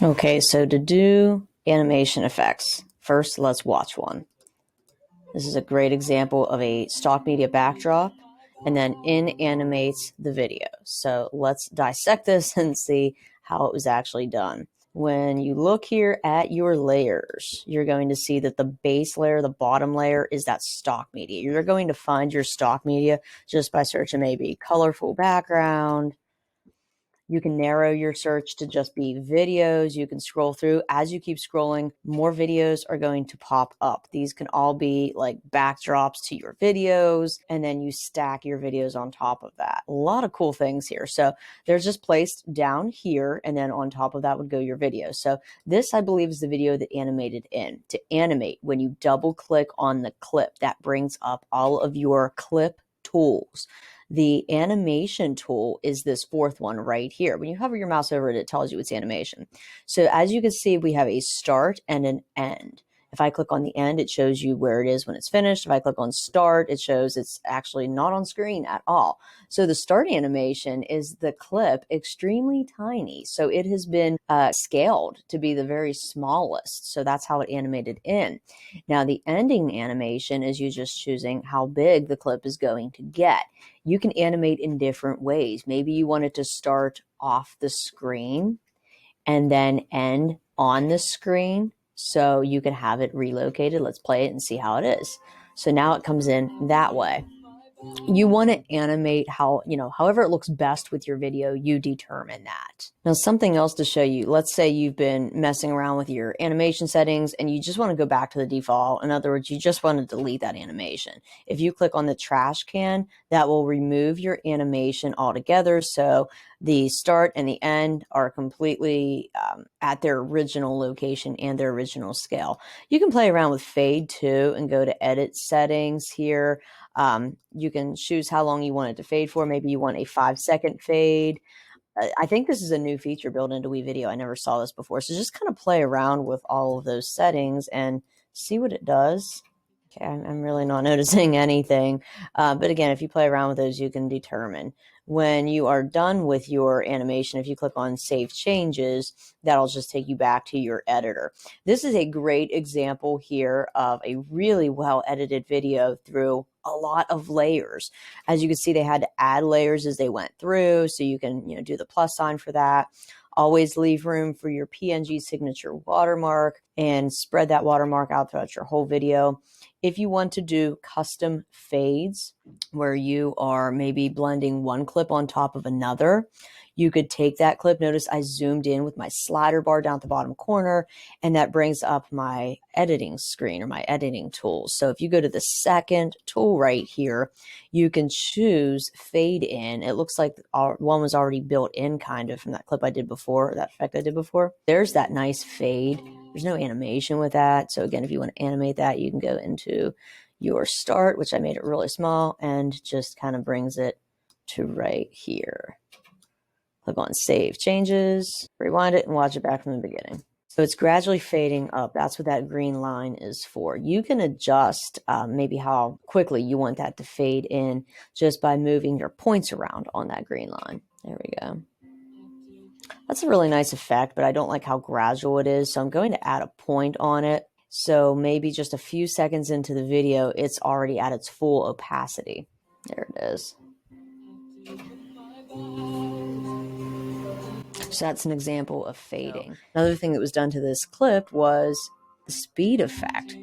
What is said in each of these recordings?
Okay, so to do animation effects, first let's watch one. This is a great example of a stock media backdrop, and then animates the video. So let's dissect this and see how it was actually done. When you look here at your layers, you're going to see that the base layer, the bottom layer, is that stock media. You're going to find your stock media just by searching maybe colorful background. You can narrow your search to just be videos. You can scroll through. As you keep scrolling, more videos are going to pop up. These can all be like backdrops to your videos, and then you stack your videos on top of that. A lot of cool things here. So they're just placed down here, and then on top of that would go your video. So this, I believe, is the video that animated in. To animate, when you double click on the clip, that brings up all of your clip tools. The animation tool is this fourth one right here. When you hover your mouse over it, it tells you it's animation. So as you can see, we have a start and an end. If I click on the end, it shows you where it is when it's finished. If I click on start, it shows it's actually not on screen at all. So the start animation is the clip extremely tiny. So it has been scaled to be the very smallest. So that's how it animated in. Now the ending animation is you just choosing how big the clip is going to get. You can animate in different ways. Maybe you want it to start off the screen and then end on the screen, so you can have it relocated. Let's play it and see how it is. So now it comes in that way. You want to animate how, however it looks best with your video, you determine that. Now, something else to show you, let's say you've been messing around with your animation settings and you just want to go back to the default. In other words, you just want to delete that animation. If you click on the trash can, that will remove your animation altogether. So the start and the end are completely at their original location and their original scale. You can play around with fade too and go to edit settings here. You can choose how long you want it to fade for. Maybe you want a 5-second fade. I think this is a new feature built into WeVideo. I never saw this before. So just kind of play around with all of those settings and see what it does. Okay, I'm really not noticing anything. But again, if you play around with those, you can determine. When you are done with your animation, if you click on Save Changes, that'll just take you back to your editor. This is a great example here of a really well-edited video through a lot of layers. As you can see, they had to add layers as they went through, so you can do the plus sign for that. Always leave room for your PNG signature watermark and spread that watermark out throughout your whole video. If you want to do custom fades, where you are maybe blending one clip on top of another, you could take that clip. Notice I zoomed in with my slider bar down at the bottom corner, and that brings up my editing screen or my editing tools. So if you go to the second tool right here, you can choose fade in. It looks like one was already built in kind of from that clip I did before, that effect I did before. There's that nice fade. There's no animation with that. So again, if you want to animate that, you can go into your start, which I made it really small, and just kind of brings it to right here. Click on Save Changes, rewind it, and watch it back from the beginning. So it's gradually fading up. That's what that green line is for. You can adjust maybe how quickly you want that to fade in just by moving your points around on that green line. There we go. That's a really nice effect, but I don't like how gradual it is. So I'm going to add a point on it. So maybe just a few seconds into the video, it's already at its full opacity. There it is. So that's an example of fading. Another thing that was done to this clip was the speed effect.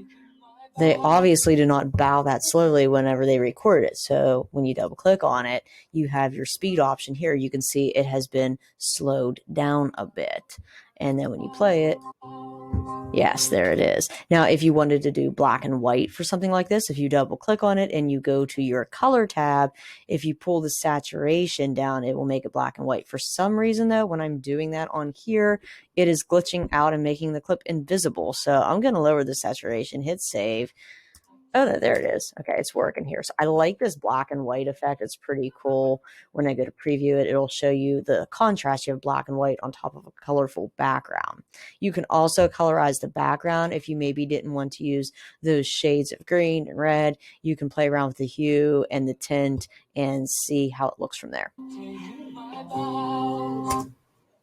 They obviously do not bow that slowly whenever they record it. So when you double click on it, you have your speed option here. You can see it has been slowed down a bit. And then when you play it, yes, there it is. Now, if you wanted to do black and white for something like this, if you double click on it and you go to your color tab, if you pull the saturation down, it will make it black and white. For some reason, though, when I'm doing that on here, it is glitching out and making the clip invisible. So I'm going to lower the saturation, hit save. Oh, no, there it is. Okay, it's working here. So I like this black and white effect. It's pretty cool. When I go to preview it, it'll show you the contrast. You have black and white on top of a colorful background. You can also colorize the background if you maybe didn't want to use those shades of green and red. You can play around with the hue and the tint and see how it looks from there.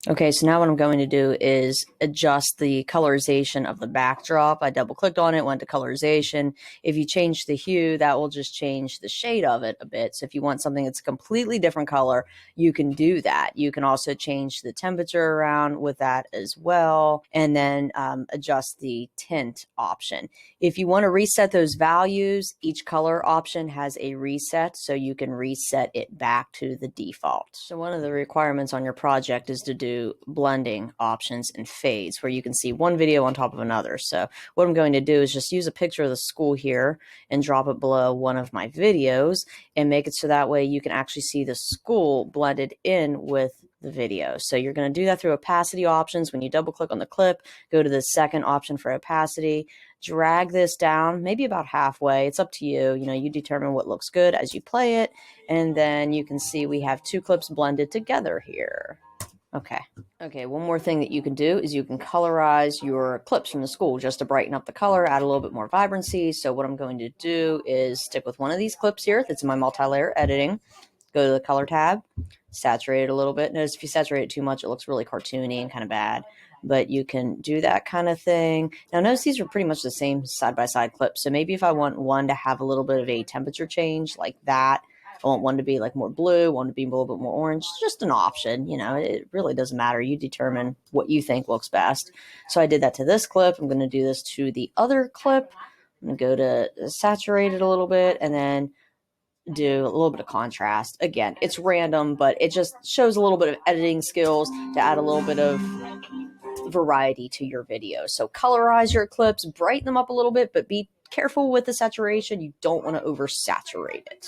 Okay, so now what I'm going to do is adjust the colorization of the backdrop. I double clicked on it, went to colorization. If you change the hue, that will just change the shade of it a bit. So if you want something that's a completely different color, you can do that. You can also change the temperature around with that as well, and then adjust the tint option. If you want to reset those values, each color option has a reset, so you can reset it back to the default. So one of the requirements on your project is to do blending options and fades, where you can see one video on top of another. So what I'm going to do is just use a picture of the school here and drop it below one of my videos and make it so that way you can actually see the school blended in with the video. So you're going to do that through opacity options. When you double click on the clip, go to the second option for opacity, drag this down maybe about halfway. It's up to you. You know, you determine what looks good as you play it. And then you can see we have two clips blended together here. Okay, one more thing that you can do is you can colorize your clips from the school just to brighten up the color, add a little bit more vibrancy. So what I'm going to do is stick with one of these clips here that's in my multi-layer editing, go to the color tab, saturate it a little bit. Notice if you saturate it too much, it looks really cartoony and kind of bad, but you can do that kind of thing. Now notice these are pretty much the same side-by-side clips. So maybe if I want one to have a little bit of a temperature change like that, I want one to be like more blue, one to be a little bit more orange. It's just an option, you know, it really doesn't matter. You determine what you think looks best. So I did that to this clip. I'm going to do this to the other clip. I'm going to go to saturate it a little bit and then do a little bit of contrast. Again, it's random, but it just shows a little bit of editing skills to add a little bit of variety to your video. So colorize your clips, brighten them up a little bit, but be careful with the saturation. You don't want to oversaturate it.